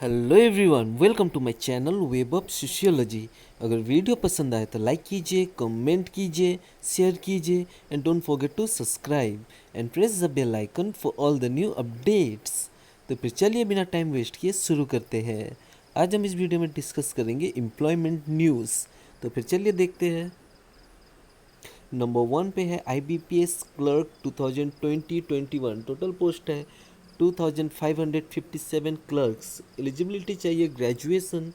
Hello everyone, welcome to my channel web of sociology. अगर video पसंद आए तो लाइक कीजिए, कमेंट कीजिए, शेयर कीजिए and don't forget to subscribe and press the bell icon for all the new updates. तो फिर चलिए बिना टाइम वेस्ट किए शुरू करते हैं। आज हम इस वीडियो में डिस्कस करेंगे एम्प्लॉयमेंट न्यूज़। तो फिर चलिए देखते हैं। नंबर 1 पे है IBPS क्लर्क 2020-21। टोटल पोस्ट है 2557 क्लर्क्स। एलिजिबिलिटी चाहिए graduation.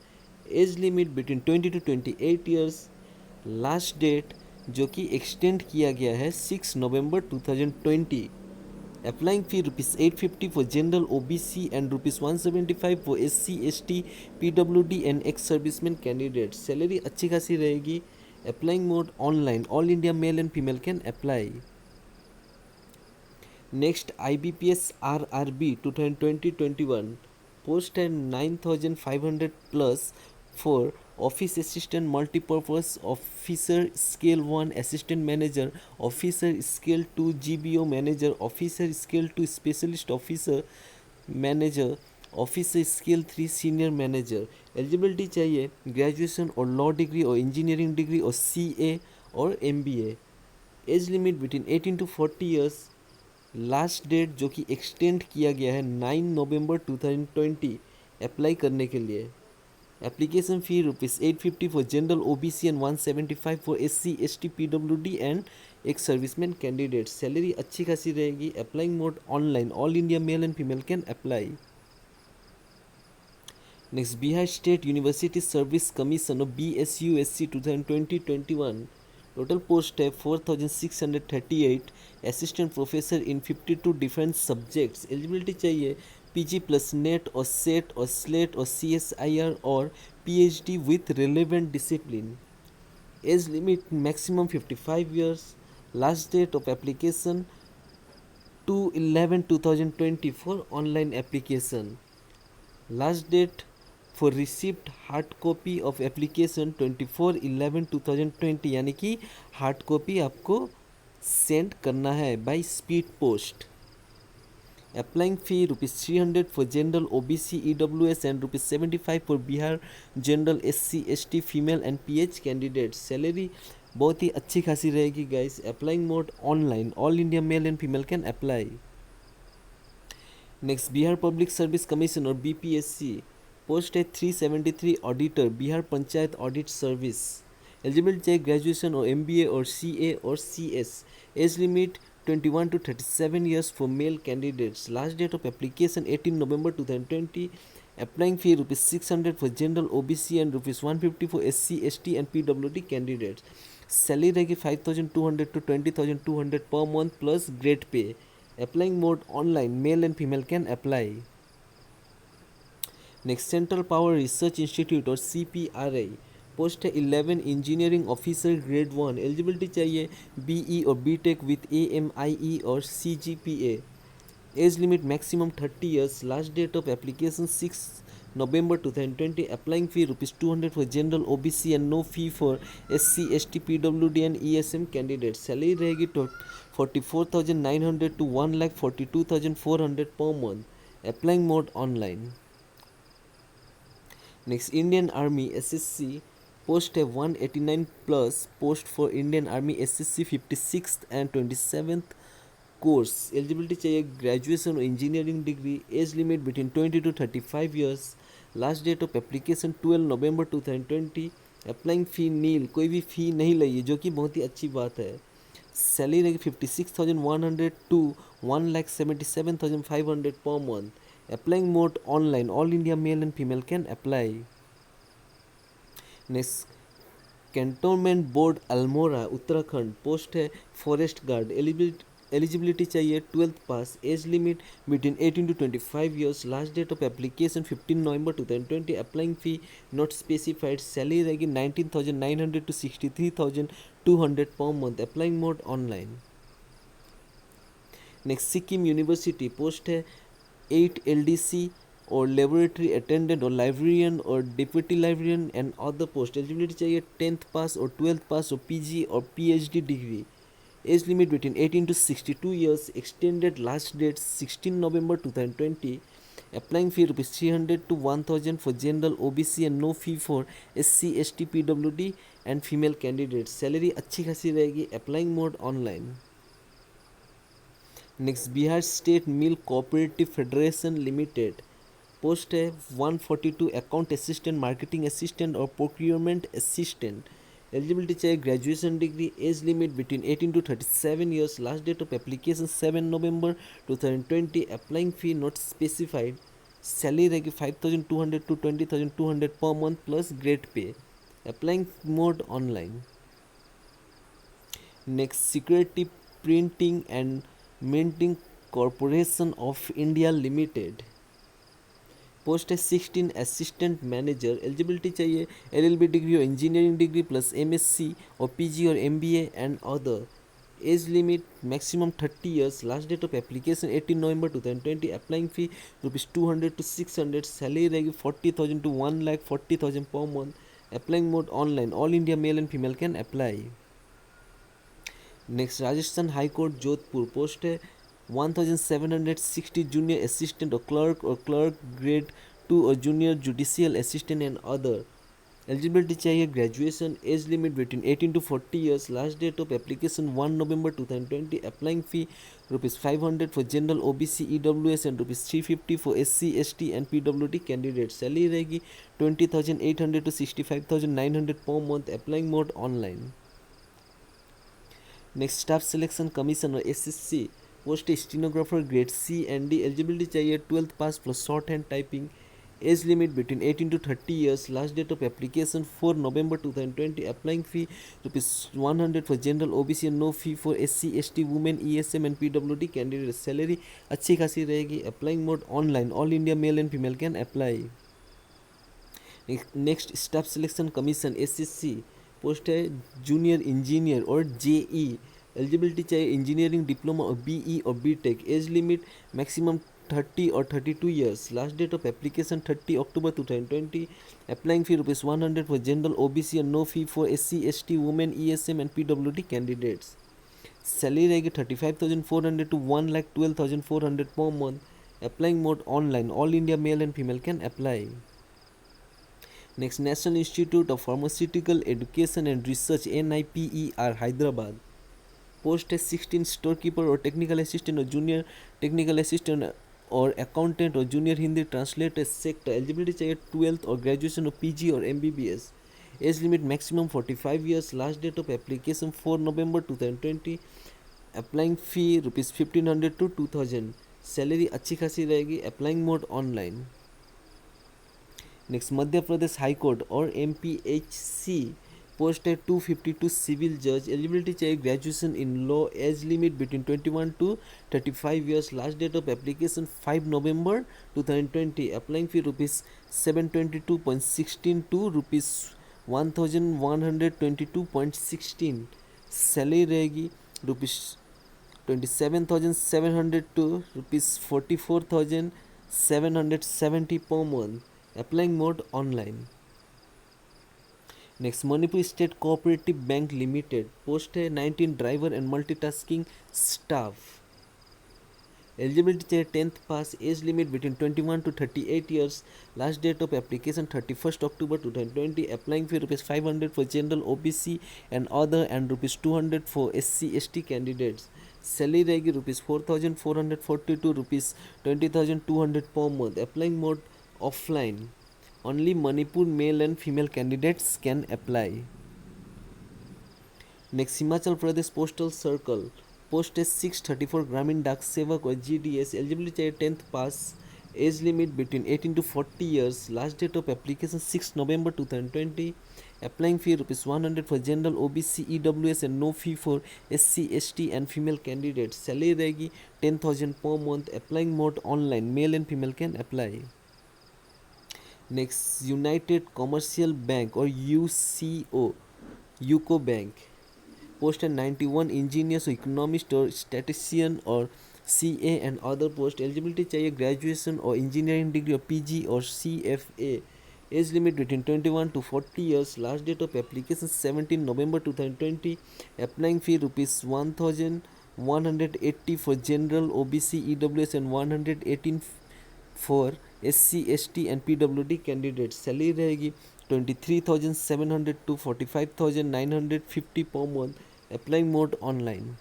Age limit between 20 to 28 years. Last date जो कि एक्सटेंड किया गया है 6 नवंबर 2020। Applying fee ₹850 for general OBC and ₹175 for SC ST PWD and ex serviceman candidate. Salary अच्छी खासी रहेगी। Applying mode online, all India male and female can apply. Next IBPS RRB 2020-21 post है 9500 plus for office assistant multipurpose officer scale 1 assistant manager officer scale 2 GBO manager officer scale 2 specialist officer manager officer scale 3 senior manager. Eligibility चाहिए graduation और law degree और engineering degree और CA और MBA। Age limit between 18 to 40 years. Last date जो कि extend किया गया है 9 नवंबर 2020 अप्लाई करने के लिए। Application fee ₹850 for general OBC and 175 for SC ST PWD and ex serviceman candidate. Salary अच्छी खासी रहेगी। Applying mode online, all India male and female can apply. Next Bihar state university service commission और BSUSC 2020-21। Total post है 4638। Assistant professor in 52 different subjects. Eligibility चाहिए PG plus NET और SET और SLET और CSIR और PhD with relevant discipline. As limit maximum 55 years. Last date of application 2/11/2020 for online application. Last date for receipt hard copy of application 24/11/2020, यानी कि hard copy आपको send करना है by speed post. Applying fee ₹300 for general OBC EWS and ₹75 for Bihar general SC ST female and PH candidate. Salary बहुत ही अच्छी खासी रहेगी guys. Applying mode online, all India male and female can apply. Next Bihar public service commission और BPSC post है 373 auditor Bihar panchayat audit service. Eligibility चाहिए graduation और MBA और CA और CS। Age limit 21 to 37 years for male candidates. Last date of application 18 November 2020। Applying fee ₹600 for general OBC and ₹150 for SC ST and PWD candidates. Salary रहेगी 5200 to 20200 per month plus grade pay. Applying mode online, male and female can apply. Next central power research institute और CPRI post है 11 engineering officer grade 1। Eligibility चाहिए BE और BTech with AMIE और CGPA। Age limit maximum 30 years. Last date of application 6 November 2020। Applying fee ₹200 for general OBC and no fee for SC ST PWD and ESM candidate. Salary रहेगी 44,900 to 1,42,400 per month. Applying mode online. Next Indian army SSC post है 189 plus post for Indian army SSC 56th and 27th course. Eligibility चाहिए graduation और engineering degree. Age limit between 20 to 35 years. Last date of application 12 November 2020। Applying fee nil, कोई भी फ़ी नहीं लगी, जो कि बहुत ही अच्छी बात है। सैलरी रहेगी 56,100 to 1,77,500 per month. Applying mode online, all India male and female can apply. Next cantonment board Almora Uttarakhand post है फॉरेस्ट गार्ड। एलिजिबिलिटी चाहिए 12th pass. Age limit between 18 to 25 years. Last date of application 15 November 2020। Applying fee not specified. Salary रहेगी 19,900 to 63,200 per month. Applying mode online. Next Sikkim university post है 8 LDC और laboratory attendant और librarian और deputy librarian and other post. Eligibility चाहिए 10th pass और 12th पास और PG और PhD degree. Age limit between 18 to 62 years. Extended last date 16 November 2020। Applying fee rupees 300 to 1000 for general OBC and no fee for SC ST PWD and female candidates. Salary अच्छी खासी रहेगी. Applying mode online. Next Bihar state milk cooperative federation limited. Post है 142 account assistant, marketing assistant और procurement assistant. Eligibility चाहिए graduation degree. Age limit between 18 to 37 years. Last date of application 7 November 2020. Applying fee not specified. Salary रहेगी 5200 to 20,200 per month plus grade pay. Applying mode online. Next security printing and minting corporation of India limited. Post है 16 assistant manager. Eligibility चाहिए LLB degree और engineering degree plus MSc और PG और MBA and other. Age limit maximum 30 years. Last date of application 18 November 2020. Applying fee rupees 200 to 600. Salary रहेगी 40,000 to 1,40,000 per month. Applying mode online. All India male and female can apply. Next Rajasthan high court Jodhpur. Post है 1760 junior assistant और clerk grade 2 और junior judicial assistant and other. Eligibility चाहिए graduation. Age limit between 18 to 40 years. Last date of application 1 November 2020. Applying fee rupees 500 for general OBC EWS and rupees 350 for SC ST and PWD candidate. Salary रहेगी 20,800 to 65,900 per month. Applying mode online. Next staff selection commission और SSC. Post stenographer grade C and D. Eligibility चाहिए 12th pass plus short hand typing. Age limit between 18 to 30 years. Last date of application 4 November 2020. Applying fee rupees 100 for general OBC and no fee for SC ST women ESM and PWD candidate. Salary अच्छी खासी रहेगी. Applying mode online. All India male and female can apply. Next staff selection commission SSC. Post है junior engineer और JE. Eligibility चाहिए engineering diploma और BE और BTech. Age limit maximum 30 और 32 years. Last date of application 30 October 2020. Applying fee rupees 100 for general OBC और no fee for SC ST women ESM and PWD candidates. Salary रहेगी 35,400 to 1,12,400 per month. Applying mode online. All India male and female can apply. Next national institute of pharmaceutical education and research NIPER Hyderabad. Post है 16 store keeper और technical assistant और junior technical assistant और accountant और junior Hindi translator sector. Eligibility चाहिए 12th और ग्रेजुएशन और PG और MBBS. Age limit maximum 45 years. Last date of application 4 November 2020. Applying fee rupees 1,500 to 2,000. Salary अच्छी खासी रहेगी. Applying mode online. Next Madhya Pradesh high court और MPHC. पोस्ट है 252 सिविल जज. एलिजिबिलिटी चाहिए graduation in law. Age limit between 21 to 35 years. Last date of application 5 November 2020. Applying fee rupees 722.16 to rupees 1,122.16. Salary रहेगी rupees 27,700 to rupees 44,770 per month. Applying mode online. Next Manipur state cooperative bank limited. Post है 19 driver and multitasking staff. Eligibility चाहिए 10th pass. Age limit between 21 to 38 years. Last date of application 31 October 2020. Applying fee rupees 500 for general OBC and other and rupees 200 for SC ST candidates. Salary रहेगी rupees 4,440 to rupees 20,200 per month. Applying mode offline. Only Manipur male and female candidates can apply. Next Himachal Pradesh Postal Circle. Post is 634 ग्रामीण डाक सेवक और GDS. Eligibility चाहिए 10th pass. Age limit between 18 to 40 years. Last date of application 6 November 2020. Applying fee rupees 100 for general OBC EWS and no fee for SC ST and female candidate. Salary रहेगी 10,000 per month. Applying mode online. Male and female can apply. Next united commercial bank और UCO bank. Post है 91 engineers और economist और statistician और CA and other post. Eligibility चाहिए graduation और engineering degree और PG और CFA. Age limit between 21 to 40 years. Last date of application 17 November 2020. Applying fee rupees 1,180 for general OBC EWS and 118 for SC ST and PWD candidate. Salary रहेगी 23,700 to 45,950 per month. Applying mode online.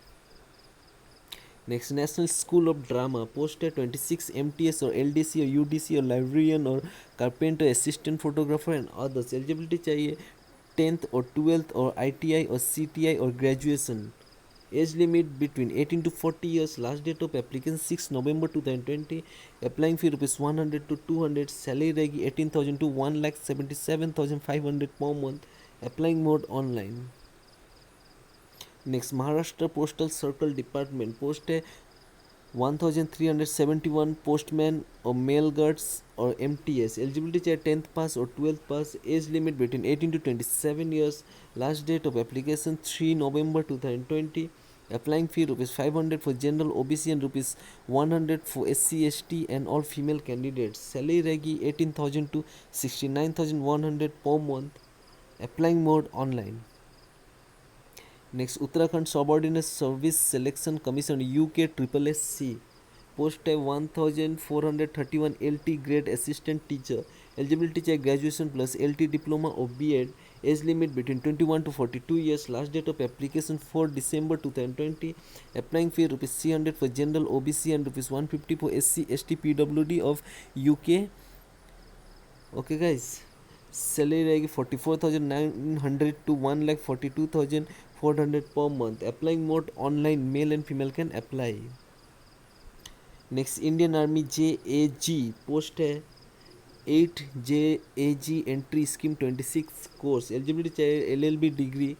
Next national school of drama, post है 26 MTS और LDC और UDC और librarian और carpenter, assistant photographer and others. Eligibility चाहिए 10th और 12th और ITI और CTI और graduation. Age limit between 18 to 40 years। Last date of application 6 November 2020। Applying fee ₹100 to 200। Salary रहेगी 18,000 to 1,77,500 per month. Applying mode online. Next Maharashtra postal circle department, post है 1371 postman और mail guards और MTS। Eligibility चाहिए 10th pass और 12th pass. Age limit between 18 to 27 years। Last date of application 3 November 2020। Applying fee ₹500 for general OBC and ₹100 for SC ST and all female candidates. Salary रहेगी 18,000 to 69,100 per month. Applying mode online. Next Uttarakhand subordinate service selection commission UK SSC, post है 1431 LT grade assistant teacher. Eligibility चाहिए graduation plus LT diploma और BEd। एज limit between 21 to 42 years। Last date of application 4 December 2020। Applying fee ₹300 for general OBC and ₹150 for SC ST PWD of UK। Okay guys, salary रहेगी 44,900 to 1,42,400 per month. Applying mode online, male and female can apply. Next Indian army JAG, post है 8 JAG entry scheme 26 course. Eligibility चाहिए LLB degree.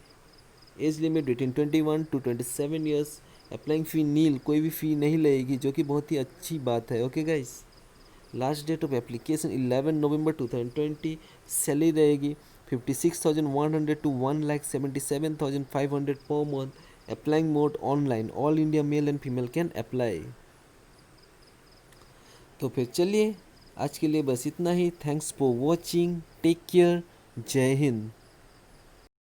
Age limit between 21 to 27 years। Applying fee nil, कोई भी फ़ी नहीं लगेगी, जो कि बहुत ही अच्छी बात है। Okay guys, last date of application 11 November 2020। Salary रहेगी 56,100 to 1,77,500 per month. Applying mode online, all India male and female can apply. तो फिर चलिए आज के लिए बस इतना ही। Thanks for watching, take care, जय हिंद।